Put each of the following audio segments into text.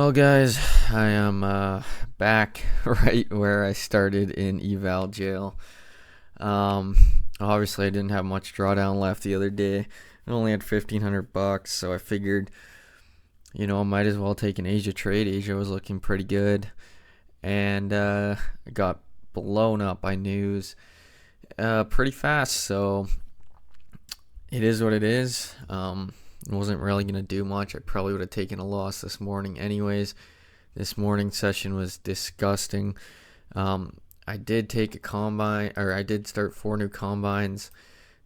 Well, guys, I am back right where I started in EVAL jail. Um, Obviously, I didn't have much drawdown left the other day. I only had $1,500, so I figured, I might as well take an Asia trade. Asia was looking pretty good, and I got blown up by news pretty fast. So it is what it is. It wasn't really gonna do much. I probably would have taken a loss this morning, anyways. This morning session was disgusting. I did take a combine, or I did start 4 new combines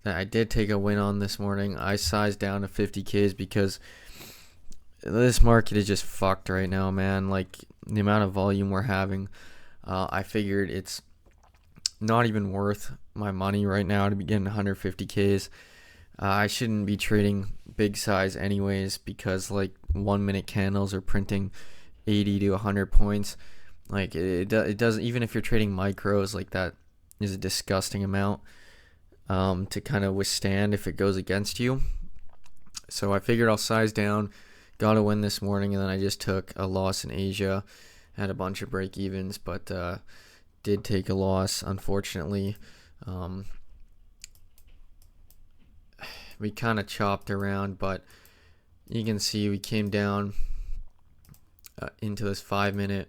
that I did take a win on this morning. I sized down to 50Ks because this market is just fucked right now, man. Like, the amount of volume we're having, I figured it's not even worth my money right now to be getting 150Ks. I shouldn't be trading big size anyways because, like, 1 minute candles are printing 80 to 100 points. Like, it doesn't, even if you're trading micros, like, that is a disgusting amount to kind of withstand if it goes against you. So I figured I'll size down, got a win this morning, and then I just took a loss in Asia. Had a bunch of break evens, but did take a loss, unfortunately. We kind of chopped around, but you can see we came down into this 5 minute,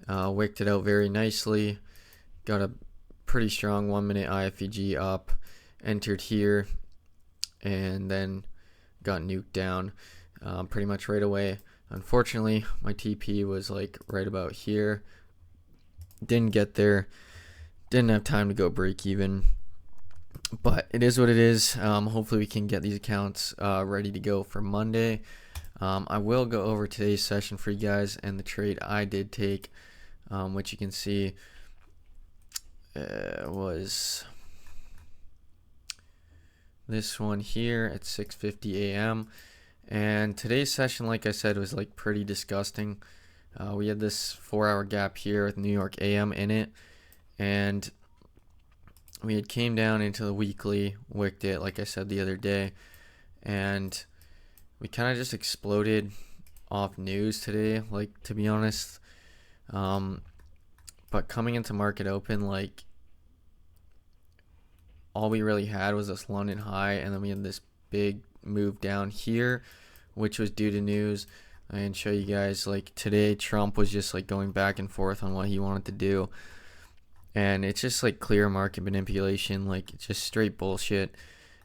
wicked it out very nicely, got a pretty strong 1 minute IFEG up, entered here, and then got nuked down pretty much right away. Unfortunately, my TP was like right about here. Didn't get there, didn't have time to go break even, but it is what it is. Hopefully we can get these accounts ready to go for Monday. I will go over today's session for you guys and the trade I did take, which you can see was this one here at 6:50 a.m. And today's session, like I said, was like pretty disgusting. We had this 4-hour gap here with New York AM in it, and we had came down into the weekly, wicked it, like I said the other day, and we kind of just exploded off news today, like, to be honest. But coming into market open, like, all we really had was this London high, and then we had this big move down here, which was due to news. I can show you guys, like, today Trump was just like going back and forth on what he wanted to do, and it's just like clear market manipulation. Like, it's just straight bullshit.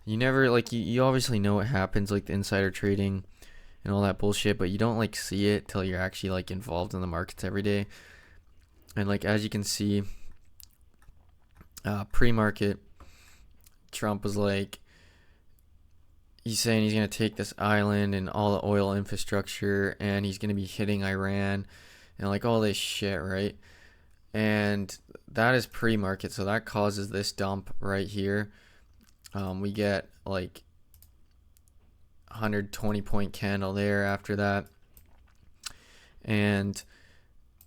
You never, like, you obviously know what happens, like the insider trading and all that bullshit, but you don't like see it till you're actually like involved in the markets every day. And, like, as you can see, pre-market, Trump was like, he's saying he's going to take this island and all the oil infrastructure, and he's going to be hitting Iran and like all this shit, right? And that is pre-market, so that causes this dump right here. We get like 120 point candle there after that, and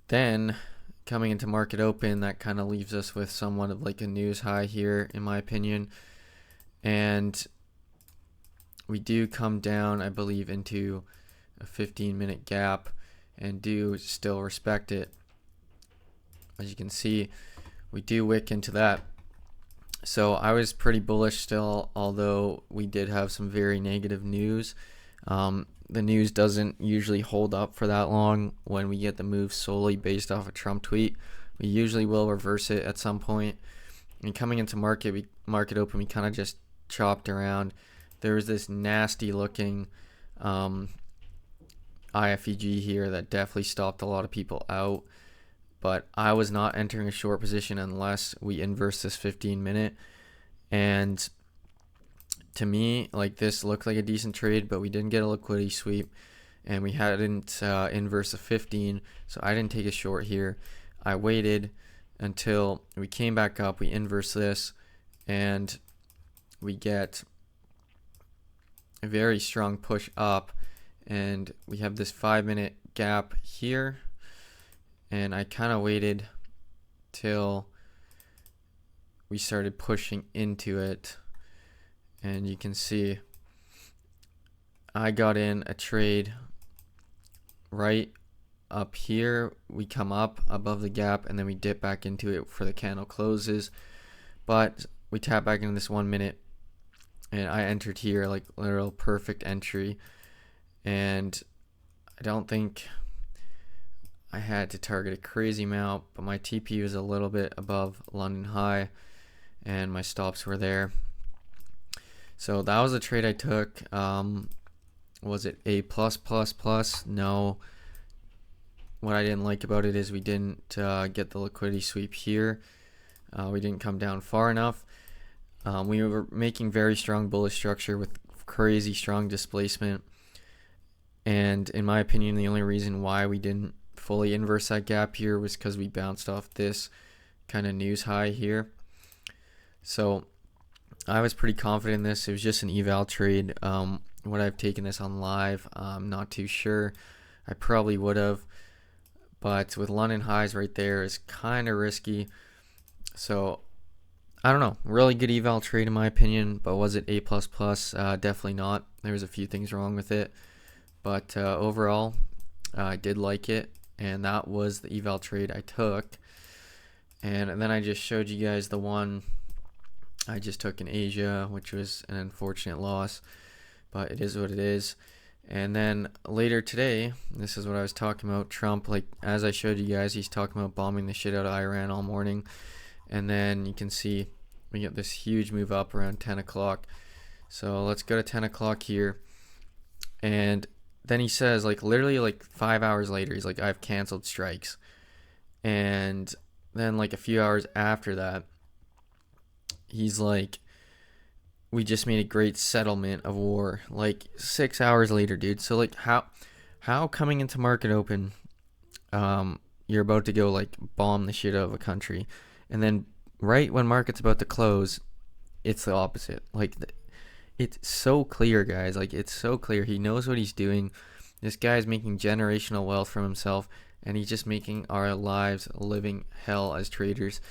then coming into market open, that kind of leaves us with somewhat of like a news high here, in my opinion. And we do come down, I believe, into a 15-minute gap and do still respect it. As you can see, we do wick into that. So I was pretty bullish still, although we did have some very negative news. The news doesn't usually hold up for that long when we get the move solely based off a Trump tweet. We usually will reverse it at some point. And coming into market open, we kind of just chopped around. There was this nasty looking IFEG here that definitely stopped a lot of people out. But I was not entering a short position unless we inverse this 15-minute. And to me, like, this looked like a decent trade, but we didn't get a liquidity sweep, and we hadn't inverse a 15, so I didn't take a short here. I waited until we came back up, we inverse this, and we get a very strong push up, and we have this 5-minute gap here, and I kind of waited till we started pushing into it, and you can see I got in a trade right up here, we come up above the gap, and then we dip back into it for the candle closes. But we tap back into this 1 minute, and I entered here, like literal perfect entry. And I don't think I had to target a crazy amount, but my TP was a little bit above London high, and my stops were there. So that was a trade I took. Was it a plus plus plus? No. What I didn't like about it is we didn't get the liquidity sweep here. We didn't come down far enough. We were making very strong bullish structure with crazy strong displacement. And in my opinion, the only reason why we didn't fully inverse that gap here was because we bounced off this kind of news high here. So I was pretty confident in this. It was just an eval trade. Would I've taken this on live? I'm not too sure. I probably would have. But with London highs right there is kind of risky. So I don't know. Really good eval trade in my opinion. But was it A++? Definitely not. There was a few things wrong with it. But overall, I did like it. And that was the eval trade I took. And then I just showed you guys the one I just took in Asia, which was an unfortunate loss. But it is what it is. And then later today, this is what I was talking about. Trump, like as I showed you guys, he's talking about bombing the shit out of Iran all morning. And then you can see we get this huge move up around 10 o'clock. So let's go to 10 o'clock here. And then he says, like literally like 5 hours later, he's like, I've canceled strikes. And then like a few hours after that, he's like, we just made a great settlement of war. Like 6 hours later, dude. So like how coming into market open, you're about to go like bomb the shit out of a country, and then right when market's about to close, it's the opposite. Like it's so clear, guys. Like it's so clear. He knows what he's doing. This guy's making generational wealth from himself, and he's just making our lives a living hell as traders.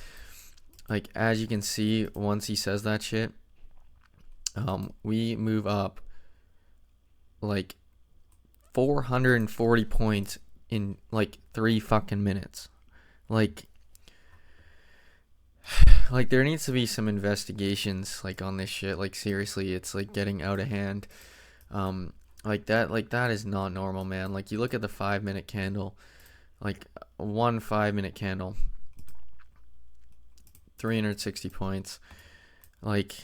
Like as you can see, once he says that shit, we move up like 440 points in like 3 fucking minutes. Like there needs to be some investigations like on this shit. Like seriously, it's like getting out of hand. Like that is not normal, man. Like you look at the 5-minute candle, like 1 5-minute candle, 360 points. Like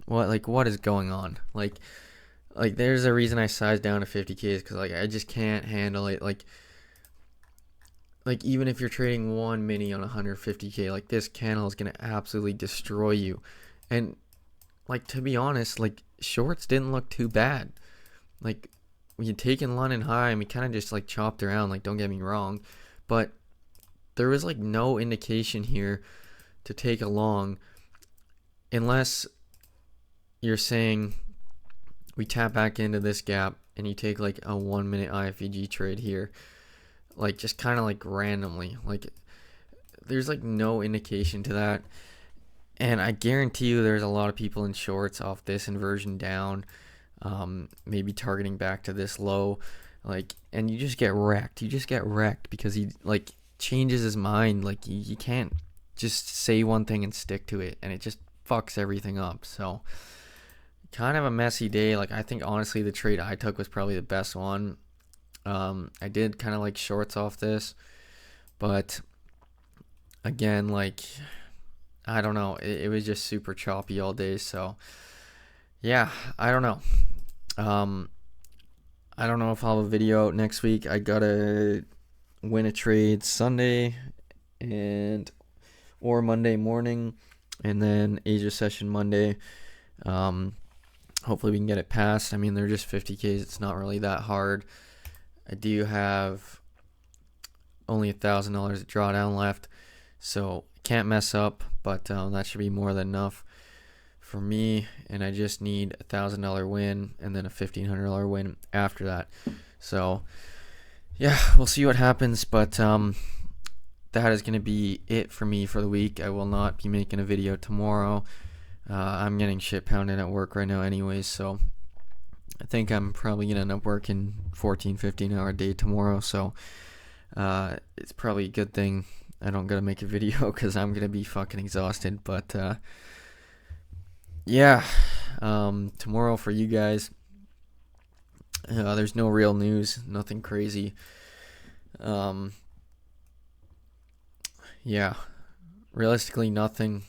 what is going on? Like there's a reason I sized down to 50K because like I just can't handle it. Like even if you're trading one mini on 150K, like this candle is gonna absolutely destroy you. And like to be honest, like shorts didn't look too bad. Like we had taken London high and we kind of just like chopped around. Like don't get me wrong, but there was like no indication here to take a long, unless you're saying we tap back into this gap and you take like a 1 minute IFEG trade here, like just kind of like randomly. Like there's like no indication to that, and I guarantee you there's a lot of people in shorts off this inversion down, maybe targeting back to this low, like, and you just get wrecked. You just get wrecked because he like changes his mind. Like you can't just say one thing and stick to it, and it just fucks everything up. So kind of a messy day. Like I think honestly the trade I took was probably the best one. I did kind of like shorts off this, but again, like I don't know, it was just super choppy all day. So yeah, I don't know. I don't know if I'll have a video out next week. I gotta win a trade Sunday or Monday morning, and then Asia session Monday. Hopefully we can get it passed. I mean, they're just 50Ks. It's not really that hard. I do have only $1,000 drawdown left, so can't mess up, but that should be more than enough for me, and I just need $1,000 win and then a $1,500 win after that. So yeah, we'll see what happens, but that is going to be it for me for the week. I will not be making a video tomorrow. I'm getting shit pounded at work right now anyways, so I think I'm probably going to end up working 14-15 hour day tomorrow. So It's probably a good thing I don't gotta make a video because I'm gonna be fucking exhausted. But yeah, tomorrow for you guys, there's no real news, nothing crazy. Um, yeah, realistically, nothing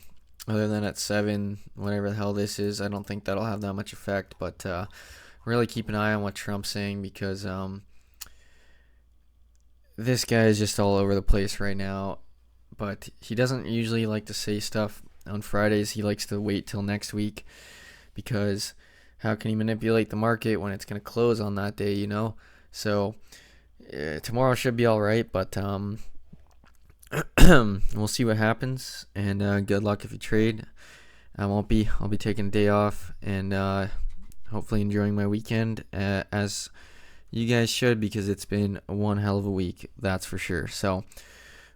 other than at 7, whatever the hell this is. I don't think that'll have that much effect, but really keep an eye on what Trump's saying because this guy is just all over the place right now. But he doesn't usually like to say stuff on Fridays. He likes to wait till next week because how can he manipulate the market when it's going to close on that day, you know? So tomorrow should be all right, but we'll see what happens. And good luck if you trade. I won't be. I'll be taking a day off and hopefully enjoying my weekend as you guys should because it's been one hell of a week, that's for sure. So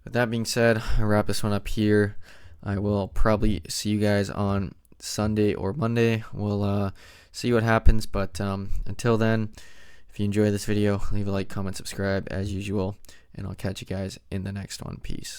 with that being said, I'll wrap this one up here. I will probably see you guys on Sunday or Monday. We'll see what happens, but until then, if you enjoy this video, leave a like, comment, subscribe as usual, and I'll catch you guys in the next one. Peace.